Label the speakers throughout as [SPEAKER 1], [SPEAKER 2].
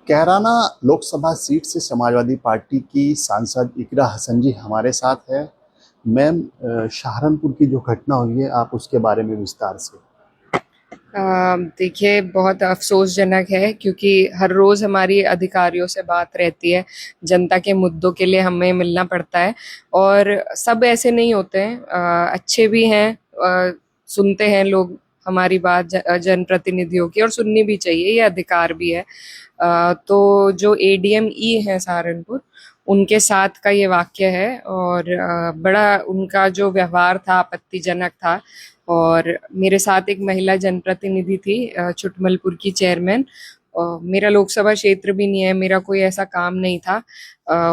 [SPEAKER 1] Kairana Lok Sabha seat से Samajwadi party की सांसद इकरा हसन जी हमारे साथ है। मैम, सहारनपुर की जो घटना हुई है, आप उसके बारे में विस्तार से।
[SPEAKER 2] देखिए, बहुत अफ़सोसजनक है क्योंकि हर रोज़ हमारी अधिकारियों से बात रहती है, जनता के मुद्दों के लिए हमें मिलना पड़ता है और सब ऐसे नहीं होते हैं। अच्छे भी हैं, सुनते हैं लोग हमारी बात जनप्रतिनिधियों की, और सुननी भी चाहिए, ये अधिकार भी है। तो जो एडीएम ई हैं सहारनपुर, उनके साथ का ये वाक़या है और बड़ा उनका जो व्यवहार था आपत्तिजनक था। और मेरे साथ एक महिला जनप्रतिनिधि थी, छुटमलपुर की चेयरमैन। मेरा लोकसभा क्षेत्र भी नहीं है, मेरा कोई ऐसा काम नहीं था।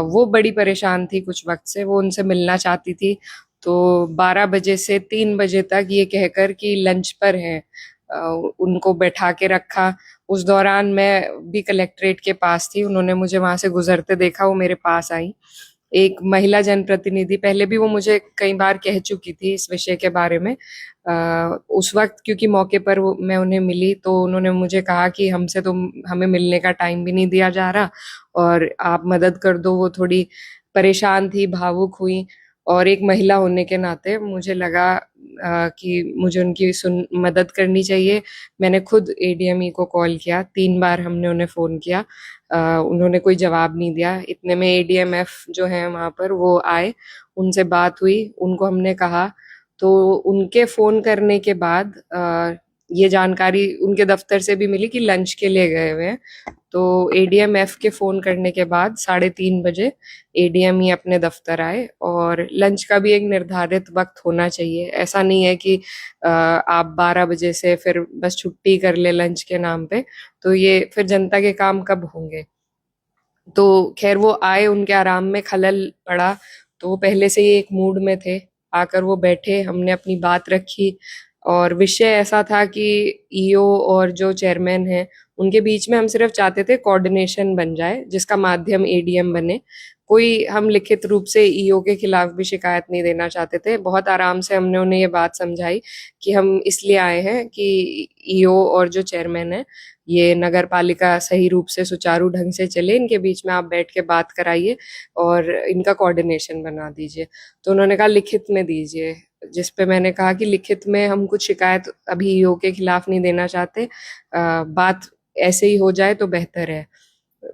[SPEAKER 2] वो बड़ी परेशान थी कुछ वक्त से, वो उनसे मिलना चाहती थी। तो 12 बजे से 3 बजे तक ये कहकर कि लंच पर हैं, उनको बैठा के रखा। उस दौरान मैं भी कलेक्ट्रेट के पास थी, उन्होंने मुझे वहां से गुजरते देखा, वो मेरे पास आई। एक महिला जनप्रतिनिधि, पहले भी वो मुझे कई बार कह चुकी थी इस विषय के बारे में। उस वक्त क्योंकि मौके पर मैं उन्हें मिली तो उन्होंने मुझे कहा कि हमसे तो हमें मिलने का टाइम भी नहीं दिया जा रहा और आप मदद कर दो। वो थोड़ी परेशान थी, भावुक हुई, और एक महिला होने के नाते मुझे लगा कि मुझे उनकी सुन मदद करनी चाहिए। मैंने खुद एडीएमई को कॉल किया, 3 बार हमने उन्हें फ़ोन किया। उन्होंने कोई जवाब नहीं दिया। इतने में एडीएमएफ जो है वहाँ पर वो आए, उनसे बात हुई, उनको हमने कहा। तो उनके फ़ोन करने के बाद ये जानकारी उनके दफ्तर से भी मिली कि लंच के लिए गए हुए हैं। तो एडीएमएफ के फ़ोन करने के बाद 3:30 बजे एडीएम ही अपने दफ्तर आए, और लंच का भी एक निर्धारित वक्त होना चाहिए। ऐसा नहीं है कि आप 12 बजे से फिर बस छुट्टी कर ले लंच के नाम पे, तो ये फिर जनता के काम कब होंगे। तो खैर वो आए, उनके आराम में खलल पड़ा, तो वो पहले से ही एक मूड में थे। आकर वो बैठे, हमने अपनी बात रखी, और विषय ऐसा था कि ईओ और जो चेयरमैन हैं उनके बीच में हम सिर्फ चाहते थे कोऑर्डिनेशन बन जाए, जिसका माध्यम एडीएम बने। कोई हम लिखित रूप से ईओ के खिलाफ भी शिकायत नहीं देना चाहते थे। बहुत आराम से हमने उन्हें ये बात समझाई कि हम इसलिए आए हैं कि ईओ और जो चेयरमैन है, ये नगर पालिका सही रूप से सुचारू ढंग से चले, इनके बीच में आप बैठ के बात कराइए और इनका कोऑर्डिनेशन बना दीजिए। तो उन्होंने कहा लिखित में दीजिए, जिस पे मैंने कहा कि लिखित में हम कुछ शिकायत अभी ईओ के खिलाफ नहीं देना चाहते, बात ऐसे ही हो जाए तो बेहतर है।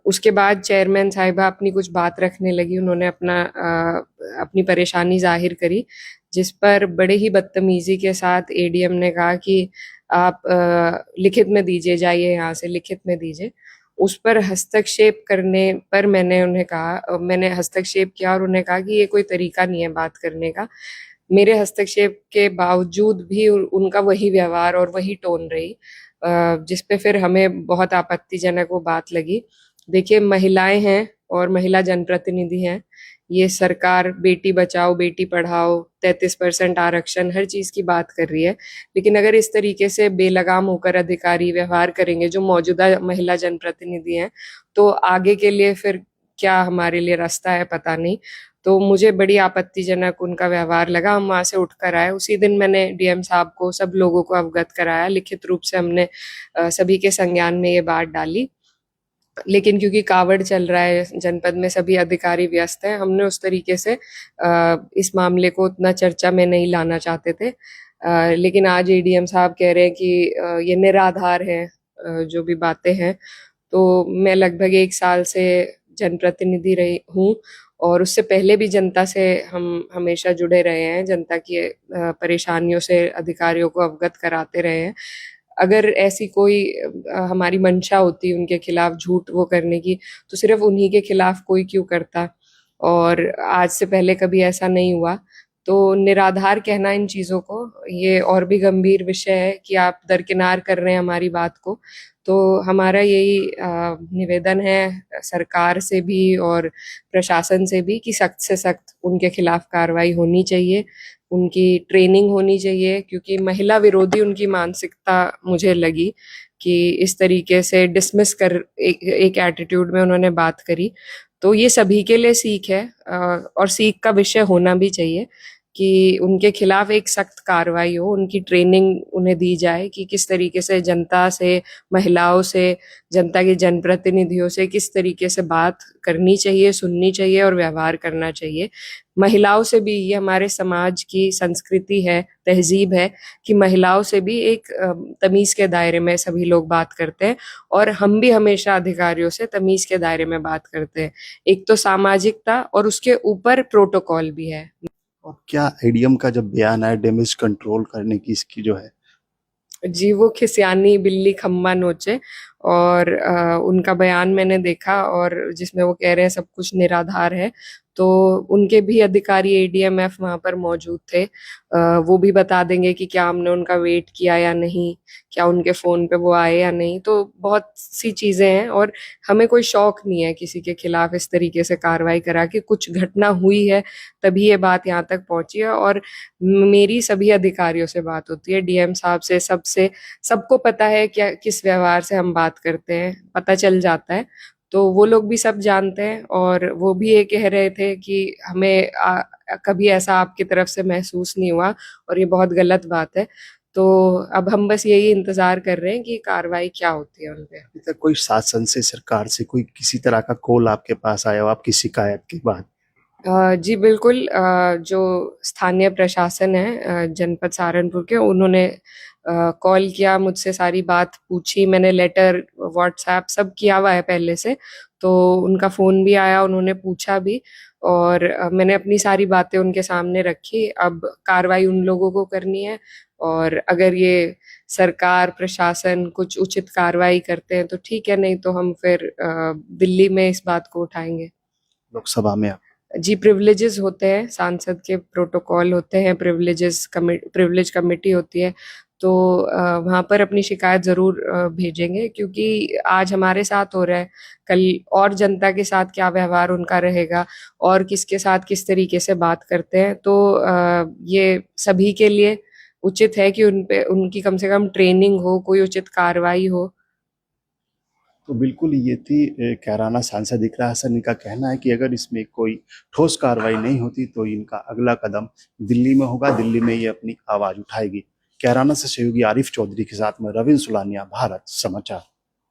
[SPEAKER 2] उसके बाद चेयरमैन साहिबा अपनी कुछ बात रखने लगी, उन्होंने अपनी परेशानी जाहिर करी, जिस पर बड़े ही बदतमीजी के साथ एडीएम ने कहा कि आप लिखित में दीजिए, जाइए यहाँ से, लिखित में दीजिए। उस पर हस्तक्षेप करने पर मैंने हस्तक्षेप किया और उन्हें कहा कि ये कोई तरीका नहीं है बात करने का। मेरे हस्तक्षेप के बावजूद भी उनका वही व्यवहार और वही टोन रही, जिस पे फिर हमें बहुत आपत्तिजनक वो बात लगी। देखिए, महिलाएं हैं और महिला जनप्रतिनिधि हैं, ये सरकार बेटी बचाओ बेटी पढ़ाओ, 33% आरक्षण, हर चीज की बात कर रही है। लेकिन अगर इस तरीके से बेलगाम होकर अधिकारी व्यवहार करेंगे जो मौजूदा महिला जनप्रतिनिधि हैं, तो आगे के लिए फिर क्या हमारे लिए रास्ता है पता नहीं। तो मुझे बड़ी आपत्तिजनक उनका व्यवहार लगा। हम वहां से उठकर आए, उसी दिन मैंने डीएम साहब को, सब लोगों को अवगत कराया, लिखित रूप से हमने सभी के संज्ञान में ये बात डाली। लेकिन क्योंकि कावड़ चल रहा है जनपद में, सभी अधिकारी व्यस्त हैं, हमने उस तरीके से इस मामले को उतना चर्चा में नहीं लाना चाहते थे। लेकिन आज एडीएम साहब कह रहे हैं कि ये निराधार है, जो भी बातें हैं। तो मैं लगभग 1 साल से जनप्रतिनिधि रही हूँ, और उससे पहले भी जनता से हम हमेशा जुड़े रहे हैं, जनता की परेशानियों से अधिकारियों को अवगत कराते रहे हैं। अगर ऐसी कोई हमारी मंशा होती उनके खिलाफ झूठ वो करने की, तो सिर्फ उन्हीं के खिलाफ कोई क्यों करता, और आज से पहले कभी ऐसा नहीं हुआ। तो निराधार कहना इन चीजों को, ये और भी गंभीर विषय है कि आप दरकिनार कर रहे हैं हमारी बात को। तो हमारा यही निवेदन है सरकार से भी और प्रशासन से भी कि सख्त से सख्त उनके खिलाफ कार्रवाई होनी चाहिए, उनकी ट्रेनिंग होनी चाहिए, क्योंकि महिला विरोधी उनकी मानसिकता मुझे लगी कि इस तरीके से डिसमिस कर एक एटीट्यूड में उन्होंने बात करी। तो ये सभी के लिए सीख है, और सीख का विषय होना भी चाहिए। कि उनके खिलाफ एक सख्त कार्रवाई हो, उनकी ट्रेनिंग उन्हें दी जाए कि किस तरीके से जनता से, महिलाओं से, जनता के जनप्रतिनिधियों से किस तरीके से बात करनी चाहिए, सुननी चाहिए और व्यवहार करना चाहिए। महिलाओं से भी, ये हमारे समाज की संस्कृति है, तहजीब है कि महिलाओं से भी एक तमीज के दायरे में सभी लोग बात करते हैं और हम भी हमेशा अधिकारियों से तमीज के दायरे में बात करते हैं। एक तो सामाजिकता और उसके ऊपर प्रोटोकॉल भी है।
[SPEAKER 1] और क्या आईडीएम का जब बयान आया डैमेज कंट्रोल करने की, इसकी जो है
[SPEAKER 2] जी, वो खिसियानी बिल्ली खम्बा नोचे, और उनका बयान मैंने देखा और जिसमें वो कह रहे हैं सब कुछ निराधार है। तो उनके भी अधिकारी एडीएमएफ वहां पर मौजूद थे, वो भी बता देंगे कि क्या हमने उनका वेट किया या नहीं, क्या उनके फोन पे वो आए या नहीं। तो बहुत सी चीजें हैं और हमें कोई शौक नहीं है किसी के खिलाफ इस तरीके से कार्रवाई करा के। कुछ घटना हुई है तभी ये बात यहाँ तक पहुंची है, और मेरी सभी अधिकारियों से बात होती है, डीएम साहब से, सबसे, सबको पता है क्या किस व्यवहार से हम बात करते हैं, पता चल जाता है। तो वो लोग भी सब जानते हैं और वो भी ये कह रहे थे कि हमें कभी ऐसा आपकी तरफ से महसूस नहीं हुआ और ये बहुत गलत बात है। तो अब हम बस यही इंतजार कर रहे हैं कि कार्रवाई क्या होती है उनपे।
[SPEAKER 1] अभी तक कोई शासन से, सरकार से कोई किसी तरह का कॉल आपके पास आया हो आपकी शिकायत के बाद?
[SPEAKER 2] जी बिल्कुल, जो स्थानीय प्रशासन है जनपद सहारनपुर के, उन्होंने कॉल किया, मुझसे सारी बात पूछी, मैंने लेटर, व्हाट्सएप सब किया हुआ है पहले से। तो उनका फोन भी आया, उन्होंने पूछा भी और मैंने अपनी सारी बातें उनके सामने रखी। अब कार्रवाई उन लोगों को करनी है और अगर ये सरकार, प्रशासन कुछ उचित कार्रवाई करते हैं तो ठीक है, नहीं तो हम फिर दिल्ली में इस बात को उठाएंगे।
[SPEAKER 1] लोकसभा में आप
[SPEAKER 2] जी, प्रिविलेजेस होते हैं, सांसद के प्रोटोकॉल होते हैं, प्रिविलेज कमेटी होती है। तो वहाँ पर अपनी शिकायत जरूर भेजेंगे, क्योंकि आज हमारे साथ हो रहा है, कल और जनता के साथ क्या व्यवहार उनका रहेगा और किसके साथ किस तरीके से बात करते हैं। तो ये सभी के लिए उचित है कि उनकी कम से कम ट्रेनिंग हो, कोई उचित कार्रवाई हो।
[SPEAKER 1] तो बिल्कुल ये थी कैराना सांसद इकरा हसन। इनका कहना है कि अगर इसमें कोई ठोस कार्रवाई नहीं होती तो इनका अगला कदम दिल्ली में होगा, दिल्ली में ये अपनी आवाज उठाएगी। कैराना से सहयोगी आरिफ चौधरी के साथ में रविंद्र सुलानिया, भारत समाचार।